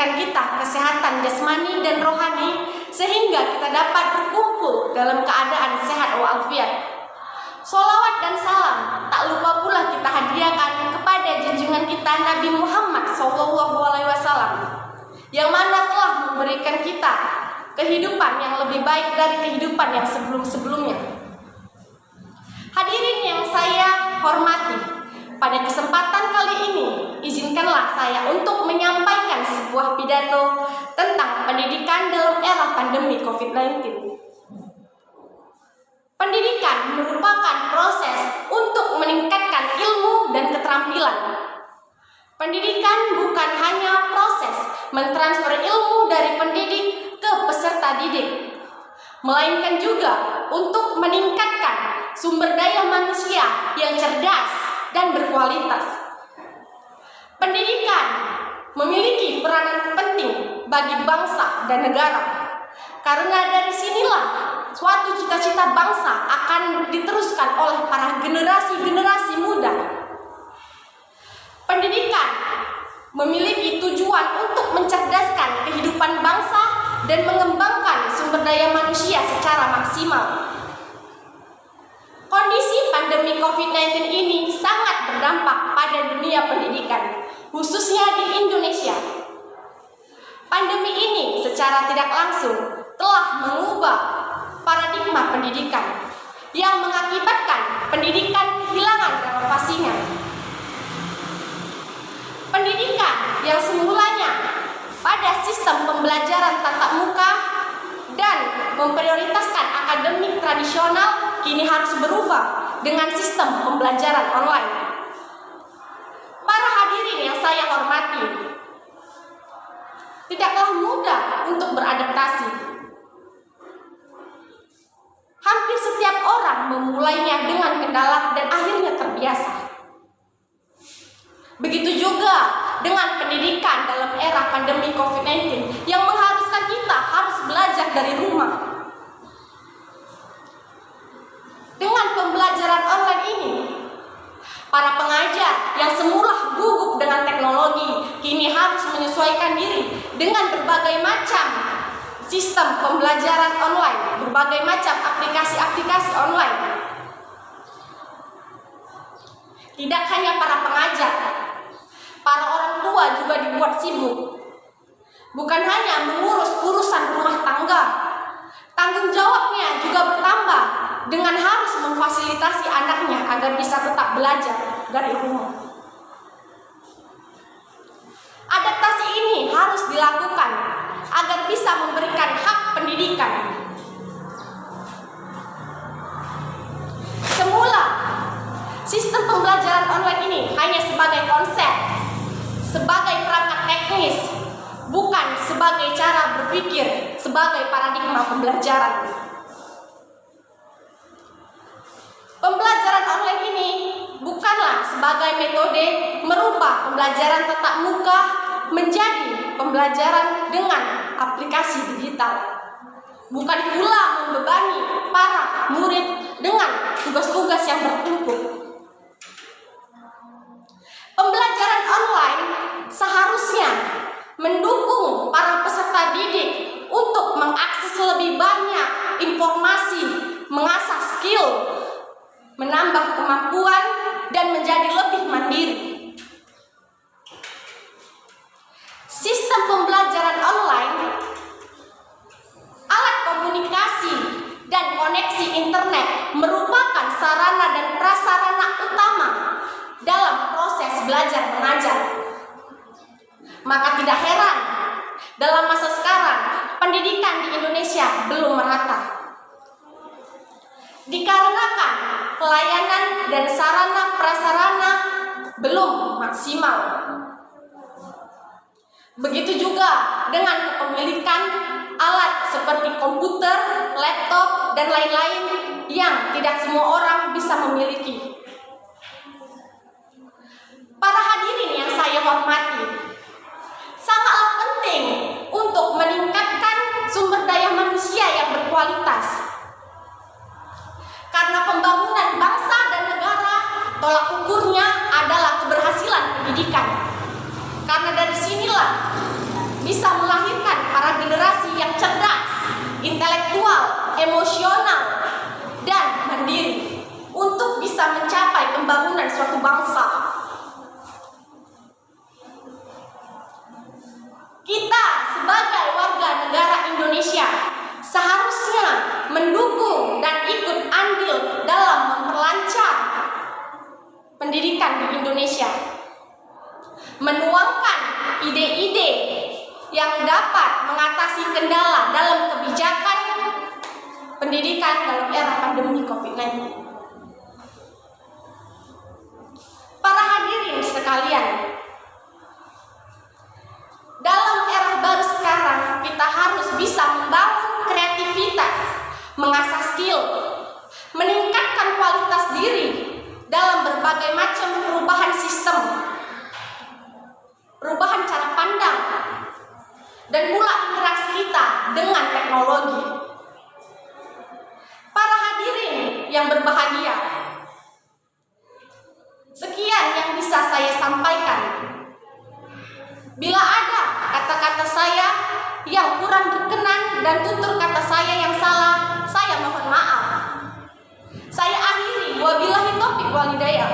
memberikan kita kesehatan jasmani dan rohani sehingga kita dapat berkumpul dalam keadaan sehat walafiat. Sholawat dan salam tak lupa pula kita hadiahkan kepada junjungan kita Nabi Muhammad SAW, yang mana telah memberikan kita kehidupan yang lebih baik dari kehidupan yang sebelum-sebelumnya. Hadirin yang saya hormati, pada kesempatan kali ini izinkanlah saya untuk menyampaikan sebuah pidato tentang pendidikan dalam era pandemi COVID-19. Pendidikan merupakan proses untuk meningkatkan ilmu dan keterampilan. Pendidikan bukan hanya proses mentransfer ilmu dari pendidik ke peserta didik, melainkan juga untuk meningkatkan sumber daya manusia yang cerdas dan berkualitas. Pendidikan memiliki peranan penting bagi bangsa dan negara, karena dari sinilah suatu cita-cita bangsa akan diteruskan oleh para generasi-generasi muda. Pendidikan memiliki tujuan untuk mencerdaskan kehidupan bangsa dan mengembangkan sumber daya manusia secara maksimal. Kondisi pandemi COVID-19 ini sangat berdampak pada dunia pendidikan, khususnya di Indonesia. Pandemi ini secara tidak langsung telah mengubah paradigma pendidikan yang mengakibatkan pendidikan kehilangan relevasinya. Pendidikan yang semulanya pada sistem pembelajaran tatap muka dan memprioritaskan akademik tradisional kini harus berubah dengan sistem pembelajaran online. Para hadirin yang saya hormati, tidaklah mudah untuk beradaptasi. Hampir setiap orang memulainya dengan kendala dan akhirnya terbiasa. Begitu juga dengan pendidikan dalam era pandemi COVID-19 yang mengharuskan kita harus belajar dari rumah. Dengan pembelajaran online ini, para pengajar yang semula gugup dengan teknologi kini harus menyesuaikan diri dengan berbagai macam sistem pembelajaran online, berbagai macam aplikasi-aplikasi online. Tidak hanya para pengajar, para orang tua juga dibuat sibuk. Bukan hanya mengurus urusan rumah tangga, tanggung jawabnya juga bertambah dengan harus memfasilitasi anaknya agar bisa tetap belajar dari rumah. Adaptasi ini harus dilakukan agar bisa memberikan hak pendidikan. Semula, sistem pembelajaran online ini hanya sebagai konsep, sebagai perangkat teknis, bukan sebagai cara berpikir, sebagai paradigma pembelajaran. Pembelajaran online ini bukanlah sebagai metode merubah pembelajaran tatap muka menjadi pembelajaran dengan aplikasi digital. Bukan pula membebani para murid dengan tugas-tugas yang bertumpuk. Pembelajaran online seharusnya mendukung para peserta didik untuk mengakses lebih banyak informasi, mengasah skill, menambah kemampuan, dan menjadi lebih mandiri. Sistem pembelajaran online, alat komunikasi, dan koneksi internet merupakan sarana dan prasarana utama dalam proses belajar mengajar. Maka tidak heran dalam masa sekarang pendidikan di Indonesia belum merata. Dikarenakan pelayanan dan sarana prasarana belum maksimal. Begitu juga dengan kepemilikan alat seperti komputer, laptop, dan lain-lain yang tidak semua orang bisa memiliki. Para hadirin yang saya hormati, sangatlah penting untuk meningkatkan sumber daya manusia yang berkualitas. Karena pembangunan bangsa dan negara, tolak ukurnya adalah keberhasilan pendidikan. Karena dari sinilah bisa sebagai warga negara Indonesia seharusnya mendukung dan ikut andil dalam memperlancar pendidikan di Indonesia, menuangkan ide-ide yang dapat mengatasi kendala dalam kebijakan pendidikan dalam era pandemi COVID-19. Para hadirin sekalian, dalam era baru sekarang kita harus bisa membangun kreativitas, mengasah skill, meningkatkan kualitas diri dalam berbagai macam perubahan sistem, perubahan cara pandang, dan pula interaksi kita dengan teknologi. Para hadirin yang berbahagia, sekian yang bisa saya sampaikan. Bila ada kata-kata saya yang kurang berkenan dan tutur kata saya yang salah, saya mohon maaf. Saya akhiri, wabillahi taufiq wal hidayah.